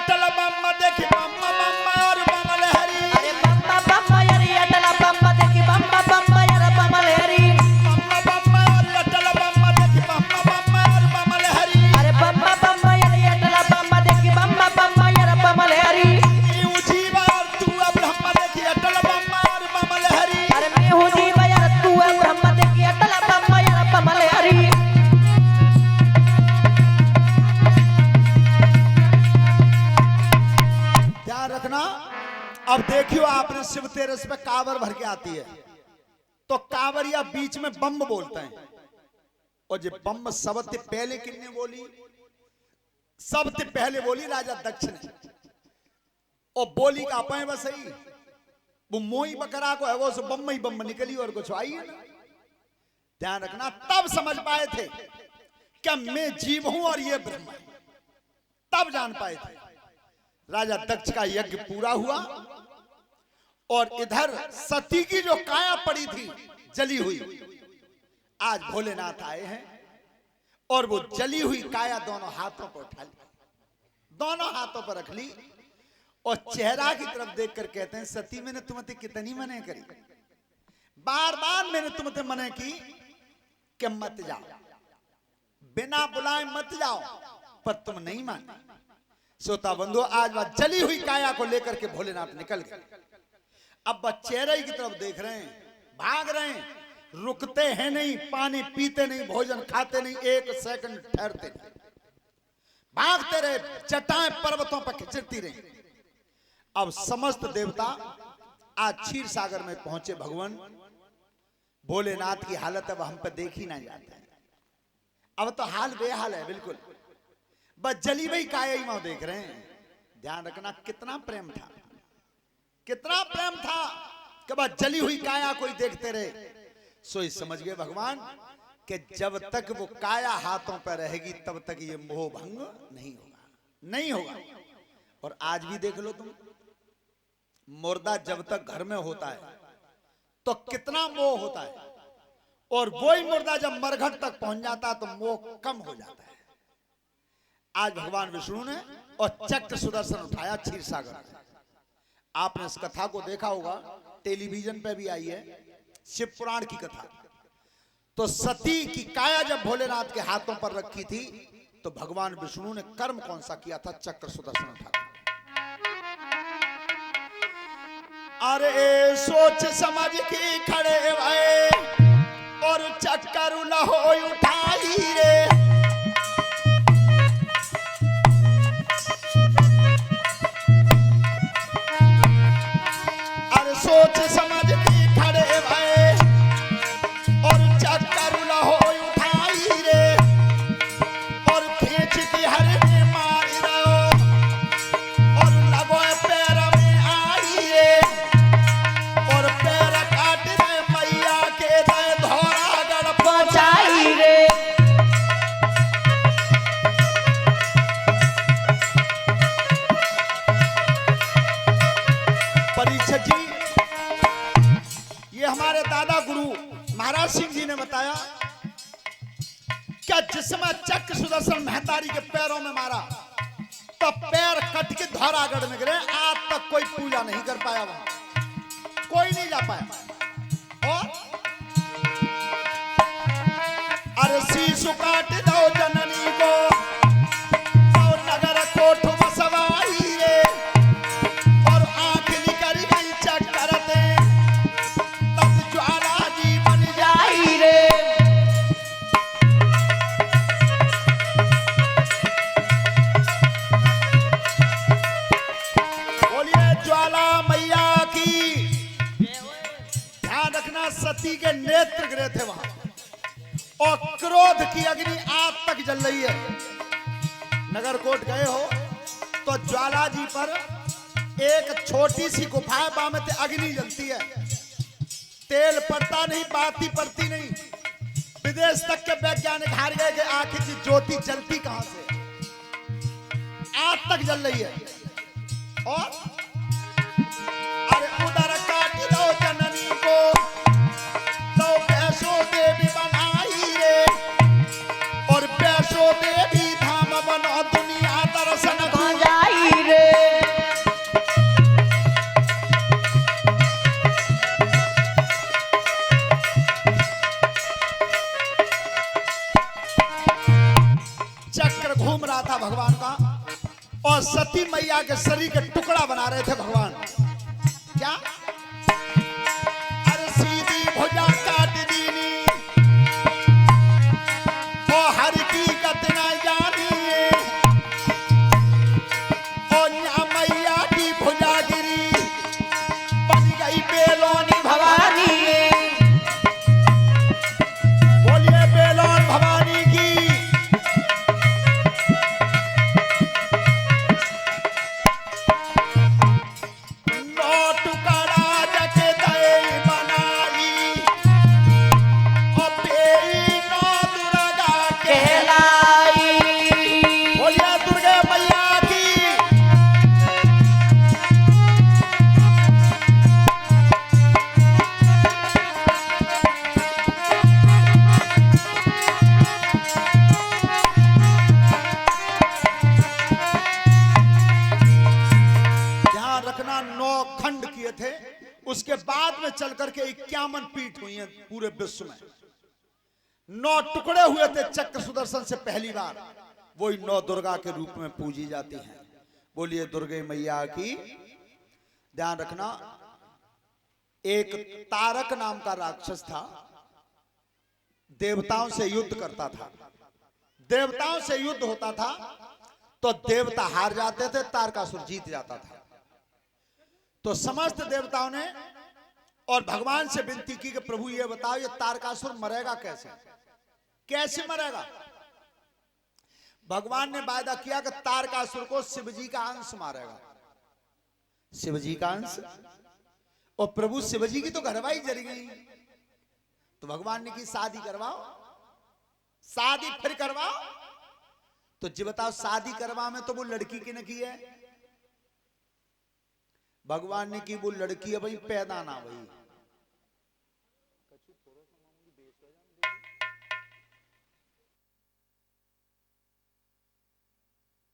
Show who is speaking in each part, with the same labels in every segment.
Speaker 1: अटल बम देखी बम बम और बम लहरी।
Speaker 2: अरे बम्मा बम्मा यारी अटल बम्मा देखी बम्मा बम्मा यार बम लहरी।
Speaker 1: बम बम और अटल बम देखी बम बम और बम लहरी।
Speaker 2: अरे बम्मा बम्मा यारी अटल बम्मा देखी बम्मा बम्मा यार बम लहरी।
Speaker 1: यूं जीवा और तू ब्रह्म देखी अटल बम और बम लहरी।
Speaker 2: अरे मैं हूँ जीवा यार तू है ब्रह्म देखी अटल बम्मा यार बम लहरी।
Speaker 1: ध्यान रखना। अब देखियो आपने शिव तेरस पे कांवर भर के आती है तो कांवरिया बीच में बम बोलते हैं और जो बम सबसे पहले किसने बोली? सबसे पहले बोली राजा दक्ष ने। और बोली का पाए बस सही वो मोई बकरा को है वो सो बम ही बम निकली और कुछ आई है ना। ध्यान रखना तब समझ पाए थे क्या मैं जीव हूं और ये ब्रह्म है, तब जान पाए थे। राजा दक्ष का यज्ञ पूरा हुआ और इधर सती की जो काया पड़ी थी जली हुई, आज भोलेनाथ आए हैं और वो जली हुई काया दोनों हाथों पर उठा ली, दोनों हाथों पर रख ली और चेहरा की तरफ देखकर कहते हैं सती मैंने तुम्हें कितनी मने करी, बार बार मैंने तुम्हें मने की कि मत जाओ, बिना बुलाए मत जाओ, पर तुम नहीं माने। श्रोता बंधु आज वह जली हुई काया को लेकर के भोलेनाथ निकल गए। अब वह चेहरे की तरफ देख रहे हैं, भाग रहे हैं, रुकते हैं नहीं, पानी पीते नहीं, भोजन खाते नहीं, एक सेकंड ठहरते नहीं, भागते रहे, चट्टाएं पर्वतों पर खिंचती रही। अब समस्त देवता आज क्षीर सागर में पहुंचे। भगवान भोलेनाथ की हालत अब हम पे देखी ना जाता है, अब तो हाल बेहाल है बिल्कुल। बस जली हुई काया ही वहां देख रहे हैं। ध्यान रखना कितना प्रेम था, कितना प्रेम था कि बस जली हुई काया कोई देखते रहे। सोई समझ गए भगवान कि जब तक वो काया हाथों पर रहेगी तब तक ये मोह भंग नहीं होगा, नहीं होगा। और आज भी देख लो तुम, मुर्दा जब तक घर में होता है तो कितना मोह होता है, और वही मुर्दा जब मरघट तक पहुंच जाता है तो मोह कम हो जाता है। आज भगवान विष्णु ने और चक्र सुदर्शन उठाया क्षीर सागर में। आपने इस कथा को देखा होगा, टेलीविजन पे भी आई है, शिव पुराण की कथा। तो सती की काया जब भोलेनाथ के हाथों पर रखी थी तो भगवान विष्णु ने कर्म कौन सा किया था? चक्र सुदर्शन उठा। अरे सोच समझ के खड़े भये और चक्कर न हो उठाई रे। अरे सोच समझ के खड़े भये और चक्कर न हो उठाई रे। और खींच के हर में मार रहो और लगो पैर में आई रे। और पैर काट रहे मैया के दे धोरा गढ़
Speaker 2: पहुंचाई रे।
Speaker 1: परीक्षित जी, ये हमारे दादा गुरु महाराज सिंह जी ने बताया क्या जिसमें चक्र सुदर्शन महतारी के पैरों में मारा तो पैर कट के धौरागढ़ में गिरे। आज तक कोई पूजा नहीं कर पाया, वहां कोई नहीं जा पाया। और अरे शीशु काट दो जननी को और नगर कोठ बसवाई रे। और आंख निकल गई चक्करते तब ज्वाला जी बन जाई रे। बोलिए ज्वाला मैया की। ध्यान रखना सती के नेत्र गिरे थे वहां और क्रोध की अग्नि आज तक जल रही है। नगर कोट गए हो तो ज्वाला जी पर एक छोटी सी गुफा में अग्नि जलती है, तेल पड़ता नहीं, बाती पड़ती नहीं। विदेश तक के वैज्ञानिक हार गए कि आखिर की ज्योति जलती कहां से, आज तक जल रही है। और अरे उधर काट दो जननी को तो वैष्णो देवी बनाई रे। और वैष्णो देवी धाम बनो दुनिया दर्शन
Speaker 2: पहुंचाई रे।
Speaker 1: और सती मैया के शरीर के टुकड़ा बना रहे थे भगवान। क्या? अरे सीधी भुजा काट दीनी और हर की गत ना जानी और न्या मैया की भुजा गिरी बन गई बेलोनी
Speaker 2: भवानी
Speaker 1: बोलिए बेलोन भवानी की। उसके बाद में चल करके 51 पीठ हुई हैं पूरे विश्व में। 9 टुकड़े हुए थे चक्र सुदर्शन से पहली बार, वही 9 दुर्गा के रूप में पूजी जाती हैं। बोलिए दुर्गे मैया की। ध्यान रखना, एक तारक नाम का राक्षस था, देवताओं से युद्ध करता था। देवताओं से युद्ध होता था तो देवता हार जाते थे, तारकासुर जीत जाता था। तो समस्त देवताओं ने और भगवान से विनती की कि प्रभु ये बताओ ये तारकासुर मरेगा कैसे, कैसे मरेगा। भगवान ने वायदा किया कि तारकासुर को शिवजी का अंश मारेगा। शिवजी का अंश, और प्रभु शिवजी की तो घरवाई जल गई। तो भगवान ने की शादी करवाओ, शादी फिर करवाओ। तो जी बताओ शादी करवा में तो वो लड़की की न की है, भगवान ने की वो लड़की है भाई पैदा ना भाई।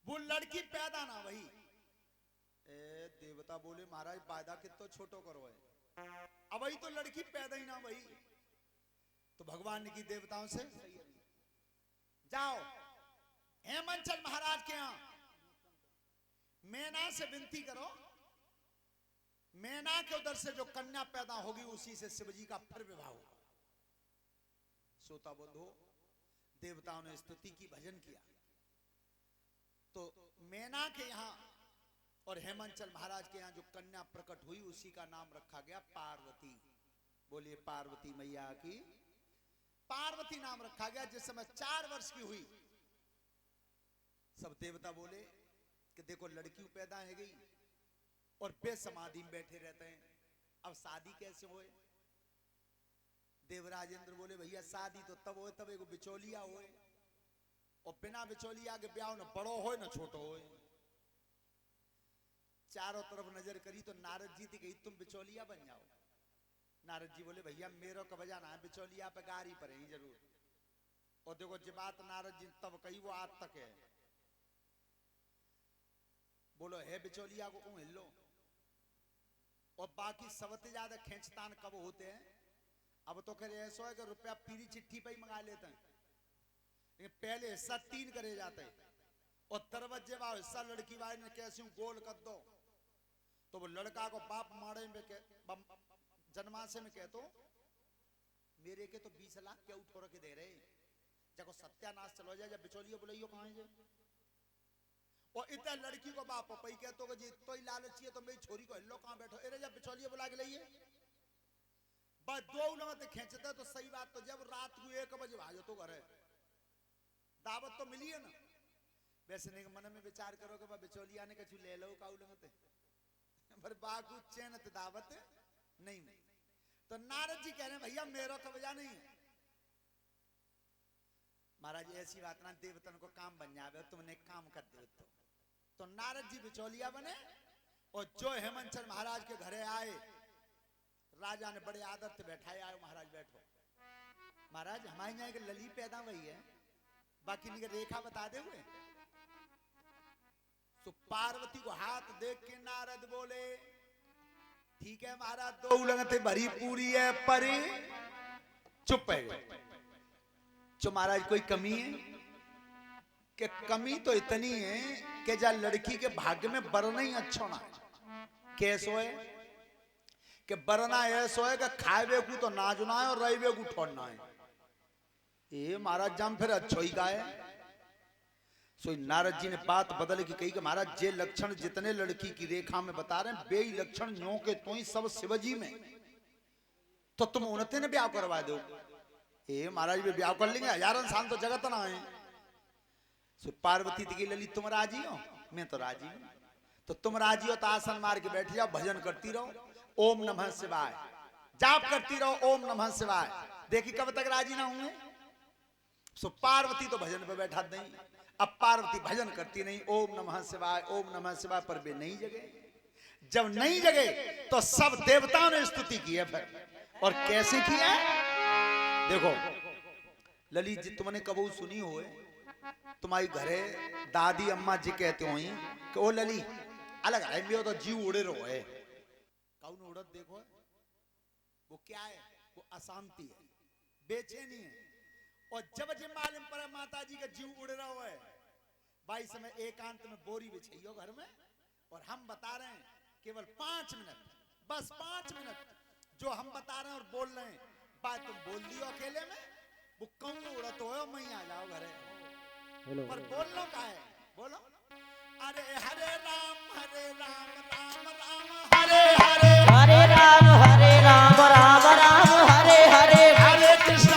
Speaker 1: वो लड़की पैदा ना भाई। देवता बोले महाराज वायदा कितो छोटो करो है, अब वही तो लड़की पैदा ही ना भाई। तो भगवान ने की देवताओं से जाओ हेमंचल महाराज के यहां मैना से विनती करो, मैना के उधर से जो कन्या पैदा होगी उसी से शिवजी का फिर विवाह होगा। सोता बंधो, देवताओं ने स्तुति की, भजन किया। तो मैना के यहां और हेमंचल महाराज के यहां जो कन्या प्रकट हुई उसी का नाम रखा गया पार्वती। बोलिए पार्वती मैया की। पार्वती नाम रखा गया। जिस समय 4 वर्ष की हुई, सब देवता बोले कि देखो लड़की पैदा है गई और बेसमाधि में बैठे रहते हैं, अब शादी कैसे होए। देवराज इंद्र बोले भैया शादी तो तब होए तब एगो बिचौलिया होए, और बिना बिचौलिया के ब्याह न बड़ो होए न छोटो होए। चारों तरफ नजर करी तो नारद जी थी, कही तुम बिचौलिया बन जाओ। नारद जी बोले भैया मेरो का बजाना है, बिचौलिया पे गारी पर ही जरूर। और देखो जी बात नारद जी तब कही वो आज तक है। बोलो है बिचौलिया को क्यों हिलो। और बाकी सबसे ज्यादा खेचतान कब होते हैं, अब तो खैर ऐसा है कि रुपया पीली चिट्ठी पे ही मंगा लेते हैं, लेकिन पहले हिस्सा 3 करे जाते हैं। और दरवाजे वाला हिस्सा लड़की वाले ने कैसे गोल कर दो, तो वो लड़का को बाप मारे में जन्माशय में कहतो मेरे के तो 20 लाख क्या उठो रखे दे रहे, जब सत्यानाश चलो जाए, जब बिचौलिया बोलियो कहां है। और इतना लड़की को बाप पपई कहतो कि जी तो ही लालची है तो मेरी छोरी को हिलो कहां बैठो, अरे जब बिचौलिया बुला के लाइए। बस 2 उलंगते खींचते तो सही बात। तो जब रात को 1 बजे भाजो तो घर दावत तो मिली है ना। वैसे नहीं मन में विचार करो कि बिचौलिया ने कछु ले लो का उलंगते, पर बाकू चैन दावत नहीं। तो नारद जी कह रहे हैं भैया मेरो का वजह नहीं है। महाराज ऐसी बात ना, देवतन को काम बन जावे, तुमने काम कर दे। तो नारद जी बिचौलिया बने और जो हेमंचल महाराज के घरे आए, राजा ने बड़े आदर से बैठाए, आए महाराज बैठो। महाराज हमारे यहाँ एक लली पैदा हुई है, बाकी नहीं रेखा बता दे हुए। तो पार्वती को हाथ देख के नारद बोले ठीक है महाराज 2 उलंगते भरी पूरी है, पर चुप है। जो महाराज कोई कमी है, कि कमी तो इतनी है कि जा लड़की के भाग्य में बरना ही अच्छा ना है। कैसो है कि बरना ऐसो है कि खाए बेगू तो ना जुना है और रही बेगू ठोड़ना है। ये महाराज जाम फिर अच्छो ही का है। सो नारद जी ने बात बदल की कही कि महाराज जे लक्षण जितने लड़की की रेखा में बता रहे हैं बे लक्षण न्यो के तो ही सब शिवजी में, तो तुम उनते ने ब्याह करवा दो। ए महाराज भी ब्याह कर लेंगे, हजारों साल तो जगत ना है। सो पार्वती की ललित तुम राजी हो? मैं तो राजी हूं। तो तुम राजी हो तो आसन मार के बैठ जाओ, भजन करती रहो, ओम नमः शिवाय जाप करती रहो, ओम नमः शिवाय। देखी कब तक राजी ना होंगे। सो पार्वती तो भजन पे बैठा नहीं। अब पार्वती भजन करती नहीं, ओम नमः शिवाय ओम नमः शिवाय, पर वे नहीं जगे। जब नहीं जगे तो सब देवताओं ने स्तुति की है फिर। और कैसे की है देखो। ललित जी तुमने कबू सुनी हो तुम्हारी घरे दादी अम्मा जी कहते हो कि ओ लली अलग है भी हो तो जीव उड़े रहो है। कौन उड़त देखो वो क्या है, वो अशांति है, बेचैनी है। और जब जब मालूम पड़े माता जी का जीव उड़ रहा है, भाई समय एकांत में बोरी बिछाइयो घर में, और हम बता रहे हैं केवल 5 मिनट, बस 5 मिनट जो हम बता रहे हैं और बोल रहे हैं, बात तुम बोल दियो अकेले में, वो कौन उड़ा तो हो मैं आ जाओ घरे। पर बोल लो का है, बोलो अरे हरे राम राम राम हरे हरे,
Speaker 2: हरे राम राम राम हरे हरे,
Speaker 1: हरे कृष्ण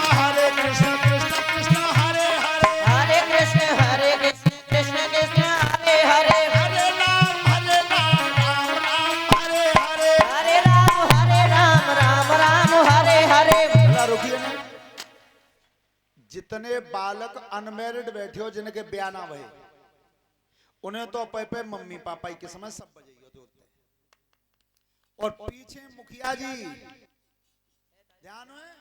Speaker 1: कृष्ण कृष्ण हरे हरे,
Speaker 2: हरे कृष्ण कृष्ण कृष्ण हरे हरे,
Speaker 1: हरे राम राम हरे हरे,
Speaker 2: हरे राम राम हरे हरे।
Speaker 1: रुकिए ना। जितने बालक अनमेरिड बैठे हो जिनके ब्याह ना भये, उन्हें तो पे मम्मी पापा के समय सब बजाइयो होते। और पीछे मुखिया जी ध्यान है,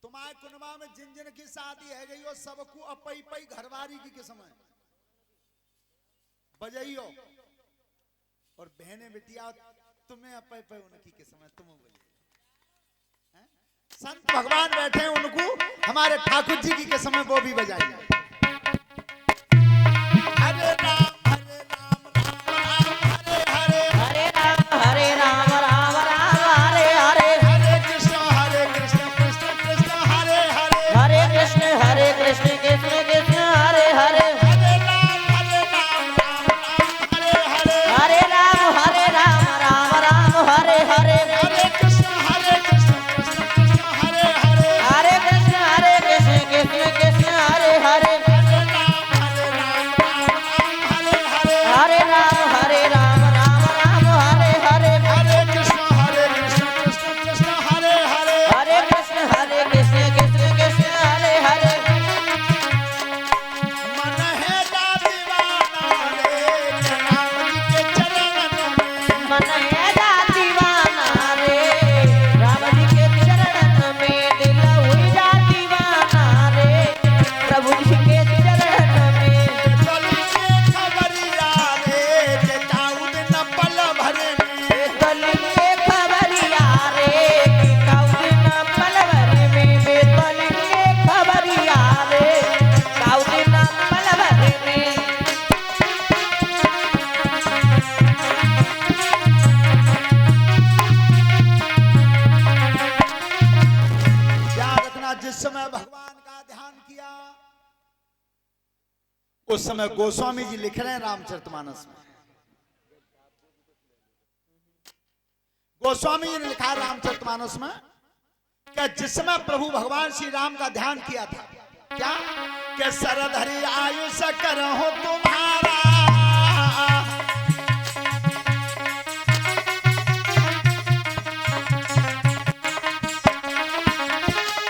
Speaker 1: तुम्हारे कुनबा में जिन जिन की शादी है गई हो सबको अपई पई घरवारी की समय बजाइयो। और बहने बिटिया तुम्हें अपई पई उनकी के समय तुम बजाइयो। संत भगवान बैठे हैं उनको हमारे ठाकुर जी की के समय वो भी बजाइए। हरे राम
Speaker 2: राम हरे हरे,
Speaker 1: हरे कृष्ण कृष्ण कृष्ण हरे हरे,
Speaker 2: हरे कृष्ण कृष्ण हरे हरे,
Speaker 1: हरे राम
Speaker 2: हरे राम हरे हरे,
Speaker 1: हरे कृष्ण कृष्ण कृष्ण हरे हरे,
Speaker 2: हरे कृष्ण कृष्ण हरे हरे,
Speaker 1: हरे
Speaker 2: राम हरे हरे,
Speaker 1: हरे कृष्ण कृष्ण कृष्ण हरे हरे,
Speaker 2: हरे कृष्ण कृष्ण हरे हरे।
Speaker 1: मन है दीवाना रे राम जी के चरणों में,
Speaker 2: मन है दीवाना रे राम जी के चरणन में, दिल हुई जा दीवाना रे प्रभु जी के चरणन में,
Speaker 1: गली के खबरिया रे जे काउद न पल भरे में,
Speaker 2: गली के खबरिया रे कि काउदिन पलवर में, गली के खबरिया रे काउदिन पलवर में।
Speaker 1: याद रखना जिस समय भगवान का ध्यान किया उस समय गोस्वामी जी लिख रहे हैं रामचरितमानस में, गोस्वामी जी ने लिखा है रामचरितमानस में कि जिस समय प्रभु भगवान श्री राम का ध्यान किया था, क्या कि सरधरी आयुष करहो तुम्हारा,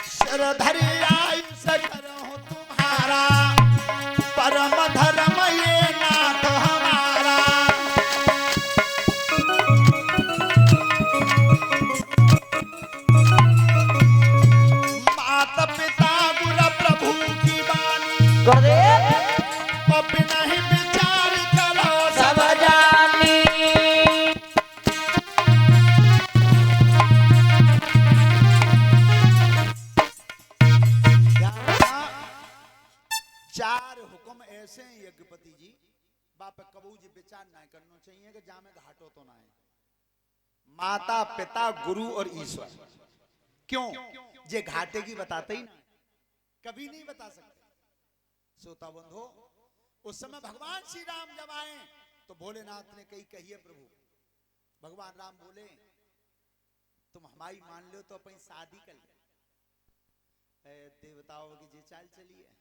Speaker 1: सरधरी आयुष करहो तुम्हारा, परम धर्म ये नाथ हमारा, माता पिता गुरु प्रभु की वाणी,
Speaker 2: गुरुदेव
Speaker 1: अब नहीं बाप कबू जी विचार ना करना चाहिए कि जामे घाटो तो ना है। माता पिता गुरु और ईश्वर, क्यों जे घाटे की बताते ही ना, कभी नहीं बता सकते। श्रोता बंधो, उस समय भगवान श्री राम जब आए तो भोलेनाथ ने कहिए प्रभु। भगवान राम बोले तुम हमारी मान लो तो अपनी शादी कर ले। देवताओं की जी चाल चली है,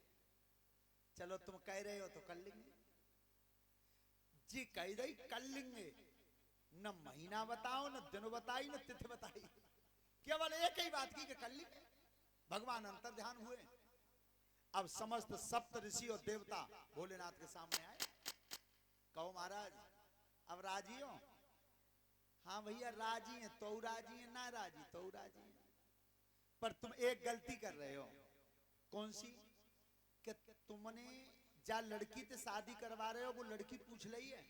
Speaker 1: चलो तुम कह रहे हो तो कर लेंगे। जी कह रही कर लेंगे, न महीना बताओ, न दिन बताई, न तिथि बताई, केवल एक ही बात की कि कर लेंगे। भगवान अंतर ध्यान हुए। अब समस्त सप्त ऋषि और देवता भोलेनाथ के सामने आए। कहो महाराज अब राजी हो? हाँ भैया राजी है, तो राजी है, ना राजी तो राजी है, पर तुम एक गलती कर रहे हो। कौन सी? कि तुमने जा लड़की से शादी करवा रहे हो वो लड़की पूछ रही है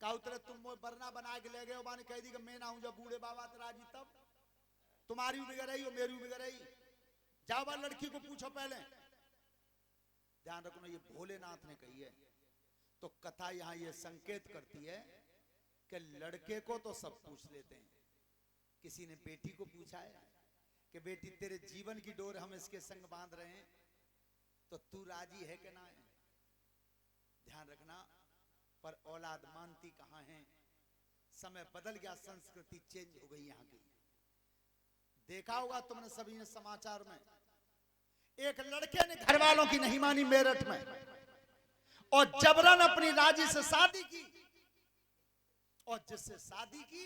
Speaker 1: का उतरे तुम वो बरना बना के ले गए हो, माने कह दी कि मैं ना हूं जब बूढ़े बाबा तो राजी, तब तुम्हारी बिगड़ रही हो मेरी बिगड़ रही। जाओ बार लड़की को पूछो पहले। ध्यान रखना ये भोलेनाथ ने कही है। तो कथा यहां ये संकेत करती है कि लड़के को तो सब पूछ लेते हैं, किसी ने बेटी को पूछा है कि बेटी तेरे जीवन की डोर हम इसके संग बांध रहे हैं तो तू राजी है कि ना है? ध्यान रखना, पर औलाद मानती कहां है। समय बदल गया, संस्कृति चेंज हो गई यहाँ की। देखा होगा तुमने सभी ने समाचार में, एक लड़के ने घर वालों की नहीं मानी मेरठ में और जबरन अपनी राजी से शादी की, और जिससे शादी की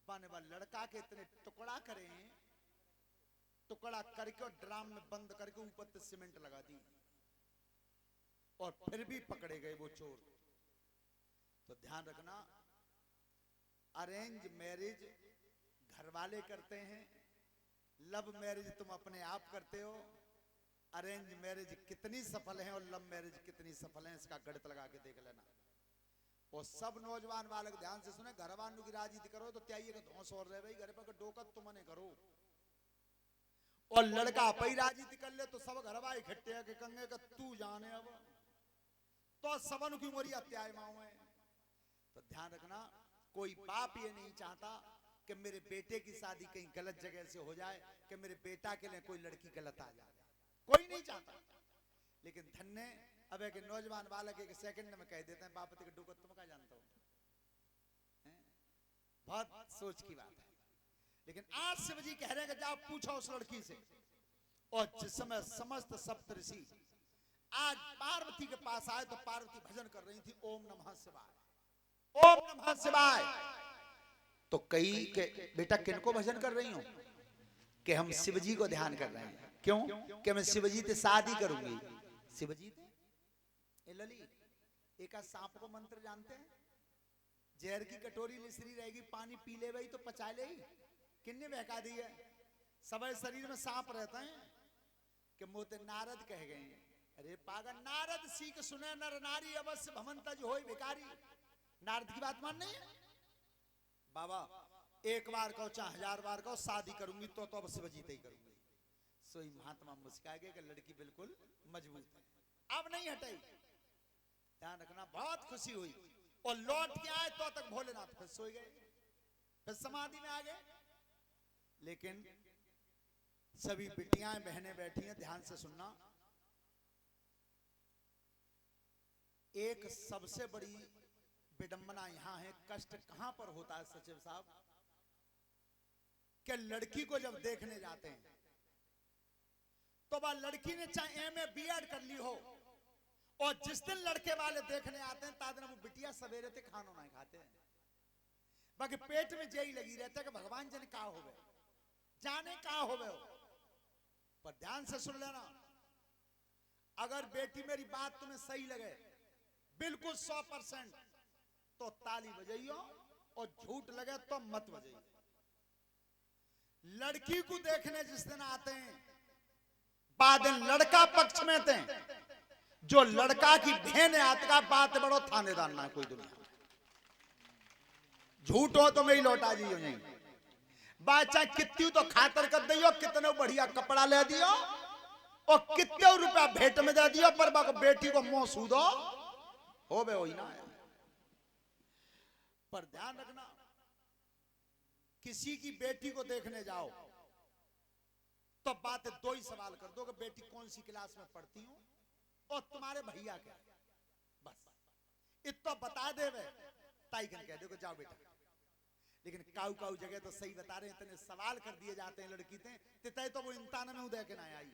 Speaker 1: बने वाला लड़का के इतने टुकड़ा करे, टुकड़ा करके और ड्राम में बंद करके ऊपर से सीमेंट लगा दी, और फिर भी पकड़े गए वो चोर। तो ध्यान रखना, अरेंज मैरिज घर वाले करते हैं, लव मैरिज तुम अपने आप करते हो। अरेंज मैरिज कितनी सफल है और लव मैरिज कितनी सफल है, इसका गणित लगा के देख लेना। और सब नौजवान बालक ध्यान से सुने, घर वालों की राजी करो तो त्याइए का धौंस और रहे भाई, घर पर डोकत तुमने करो। और लड़का पई राजी कर ले तो सब घर वाले इकट्ठे के कंगे का तू जाने अब तो सबन की मोरी त्याय माओ है। तो ध्यान रखना, कोई बाप ये नहीं चाहता कि मेरे बेटे की शादी कहीं गलत जगह से हो जाए, कि मेरे बेटा के लिए कोई लड़की गलत आ जाए, कोई नहीं चाहता। लेकिन धन्य अब एक नौजवान बालक एक सेकंड में कह देते हैं बाप के डूबत तुम क्या जानता हो। बहुत सोच की बात है। लेकिन आज शिव जी कह रहे हैं कि जाओ पूछो उस लड़की से। और जिस समय समस्त सप्तऋषि आज पार्वती के पास आए तो पार्वती भजन कर रही थी, ओम नमः शिवाय, ओम नमः शिवाय। तो कई के बेटा किनको भजन कर रही हूं? कि हम शिव जी को ध्यान कर रहे हैं। क्यों? कि मैं शिव जी से शादी करूंगी। शिव जी ए लली एक सांप को मंत्र जानते हैं? जहर की कटोरी लिसरी रहेगी, पानी पी ले भाई तो पचा ले। किन्ने बहका दी है? सब शरीर में सांप रहता है कि मोते नारद कह गए। अरे पागल, नारद सीख सुने नर नारी अवश्य भमंतज होय भिखारी। नारद की बात मान नहीं है बाबा। एक बार कहो चाहे 1000 बार कहो, शादी करूंगी तो अब शिव जी ही करूंगी। सोई महात्मा मुस्कुरा गए कि लड़की बिल्कुल मजबूत है, अब नहीं हटाई। ध्यान रखना, बहुत खुशी हुई। और लौट के आए तो तक भोलेनाथ फिर सो गए, फिर समाधि में आ गए। लेकिन सभी बिटियां बहनें बैठी हैं, ध्यान से सुनना। एक सबसे बड़ी विडंबना यहां है, कष्ट कहां पर होता है सचिव साहब, कि लड़की को जब देखने जाते हैं तो वह लड़की ने चाहे एमए बीएड कर ली हो, और जिस दिन लड़के वाले देखने आते हैं तादिन वो बिटिया सवेरे से खाना नहीं खाते हैं, बाकी पेट में जेई लगी रहता है कि भगवान जन का हो गए, जाने का हो गए। पर ध्यान से सुन लेना, अगर बेटी मेरी बात तुम्हें सही लगे बिल्कुल 100%, तो ताली बजाइयो, और झूठ लगे तो मत बजाइयो। लड़की को देखने जिस दिन आते हैं बाद लड़का पक्ष में थे, जो लड़का की बहन आत का बात बड़ो थानेदार ना कोई दुनिया। झूठ हो तो मैं ही लौटा जियो नहीं, बात चाहे कितनी तो खातर कर दियो, कितने बढ़िया कपड़ा ले दियो, और कितने रुपया भेंट में दे दिया, पर बाको बेटी को मुंह सूदो हो बे वही ना। पर ध्यान रखना, किसी की बेटी को देखने जाओ तो बात दो ही सवाल कर दो कि बेटी कौन सी क्लास में पढ़ती हो और तुम्हारे भैया क्या, बस इतना बता दे वे ताई कह दो कि जाओ बेटा। लेकिन काऊ काऊ जगह तो सही बता रहे हैं, इतने सवाल कर दिए जाते हैं लड़की ते तो वो इंतान में उदय के ना आई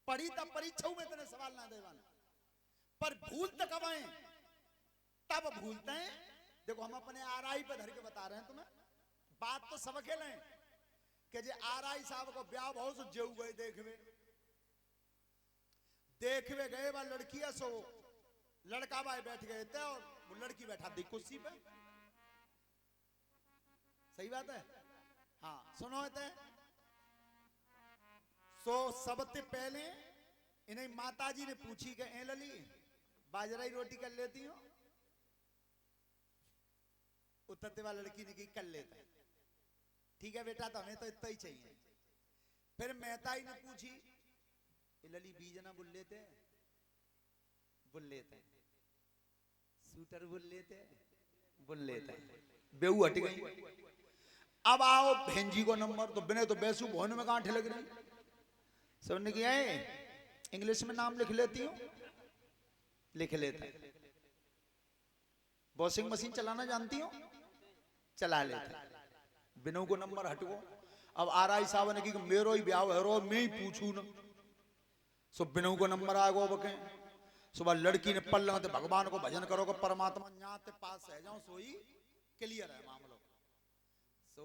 Speaker 1: पढ़ी तब परीक्षा में इतने सवाल ना देवान, पर भूल तक अब आए तब भूलते हैं। देखो हम अपने आरआई पे धर के बता रहे हैं तुम्हें, बात तो सब खेले कि जे आरआई साहब को ब्याह बहुत से जेऊ गए देखवे गए वह लड़की है सो लड़का भाई बैठ गए थे और वो लड़की बैठा दी कुर्सी पे। सही बात है, हाँ सुनो थे। सो सबसे पहले इन्हें माताजी ने पूछी कि ए लली बाजरा की रोटी कर लेती हो? उतरते वाली लड़की ने की कर लेता है। ठीक है बेटा, तो हमें तो इतना ही चाहिए। फिर मेहताई ने पूछी लली बीज ना बुल लेते सूटर बुल लेते बेऊ हट गई। अब आओ भेंजी को नंबर, तो बिने तो बेसू भोन में गांठ लग रही। सबने किया है इंग्लिश में नाम लिख लेती हूँ, लिख लेता है। वॉशिंग मशीन चलाना जानती हो? चला लेता। बिनू को नंबर हटको। अब आरआई साहब ने की मेरो ही ब्याह है रो मैं ही पूछू ना। सो बिनू को नंबर आ गो बके। सुबह लड़की ने पल्ला ते भगवान को भजन करो को परमात्मा यहाँ ते पास है जाऊं सोई क्लियर है मामलो। सो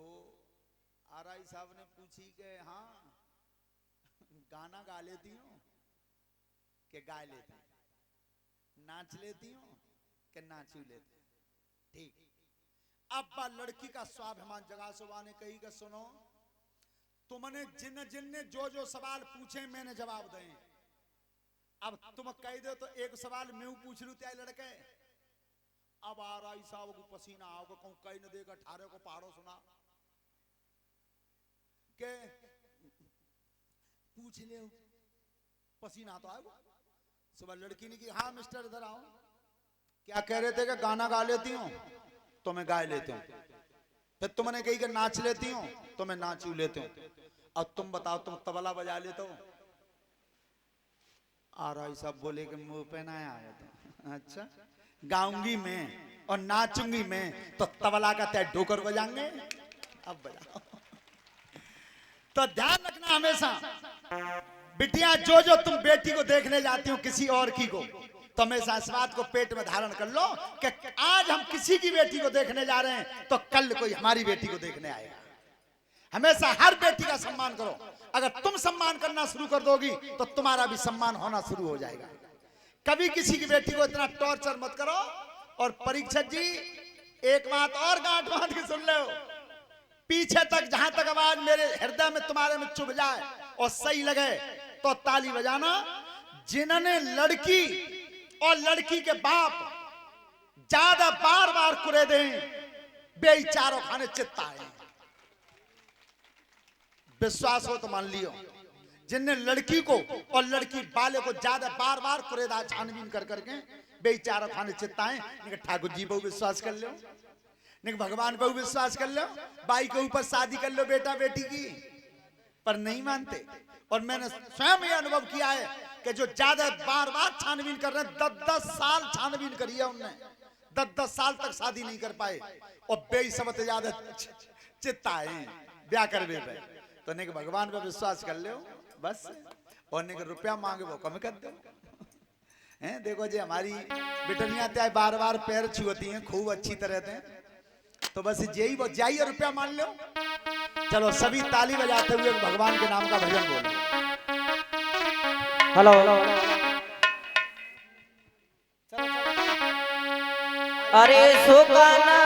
Speaker 1: आरआई साहब ने पूछी के हाँ गाना गा लेती हूँ के गा लेती हूँ, नाच लेती हूँ के नाचू लेती हूँ। ठीक। अब लड़की का स्वाभिमान जगा सुबह ने कही कि सुनो तुमने जिन जिन ने जो जो सवाल पूछे मैंने जवाब दें। अब तुम कह दो तो एक सवाल मैं पूछ लू त्या लड़के। अब आरआई साहब को पसीना आओगे कहूं कहीं न देगा ठारे को पहाड़ो सुना के पूछ ले पसीना तो आएगा। सुबह लड़की ने की हाँ मिस्टर इधर आओ। क्या कह रहे थे कि गाना गा लेती हूँ तो मैं गा लेती हूँ। फिर तुमने कही कि नाच लेती हूँ तो मैं नाचू लेती हूँ। अब तुम बताओ तुम तबला बजा लेते हो? आरआई साहब बोले कि मुंह पे ना आया था। अच्छा गाऊंगी मैं और नाचूंगी मैं तो तबला का तय ढोकर बजाएंगे। अब बजाओ। तो ध्यान रखना हमेशा बिटिया जो जो तुम बेटी को देखने जाती हो किसी और की को, तो हमेशा इस बात को पेट में धारण कर लो कि आज हम किसी की बेटी को देखने जा रहे हैं तो कल कोई हमारी बेटी को देखने आएगा। हमेशा हर बेटी का सम्मान करो। अगर तुम सम्मान करना शुरू कर दोगी तो तुम्हारा भी सम्मान होना शुरू हो जाएगा। कभी किसी की बेटी को इतना टॉर्चर मत करो। और परीक्षक जी एक बात और गांठ बांध के सुन लो, पीछे तक जहां तक आवाज मेरे हृदय में तुम्हारे में चुभ जाए और सही लगे तो ताली बजाना। जिन्होंने लड़की और लड़की के बाप ज्यादा बार बार कुरे दें बेचारों खाने चित्ता है। विश्वास हो तो मान लियो। जिनने लड़की को और लड़की वाले को ज्यादा बार बार कुरेदा छानबीन कर करके बेचारा खाने चित्ताएं, ठाकुर जी पर विश्वास कर लो, भगवान पर विश्वास कर लो, बाई के ऊपर शादी कर लो बेटा बेटी की, पर नहीं मानते। और मैंने स्वयं ये अनुभव किया है कि जो ज्यादा बार बार छानबीन कर रहे हैं 10-10 साल छानबीन करी है उनने, 10-10 साल तक शादी नहीं कर पाए और बेईसमत ज्यादा चित्ताएं ब्याह कर बे पे। तो ने भगवान पर विश्वास कर लो बस। और ने रुपया मांगे वो कम कर दो। हैं देखो जी हमारी बिटनियां त्या बार बार पैर छुअती हैं खूब अच्छी तरह से, तो बस यही वो जाइए रुपया मान लो। चलो सभी ताली बजाते हुए भगवान के नाम का भजन बोलो।
Speaker 2: हेलो अरे सुगाना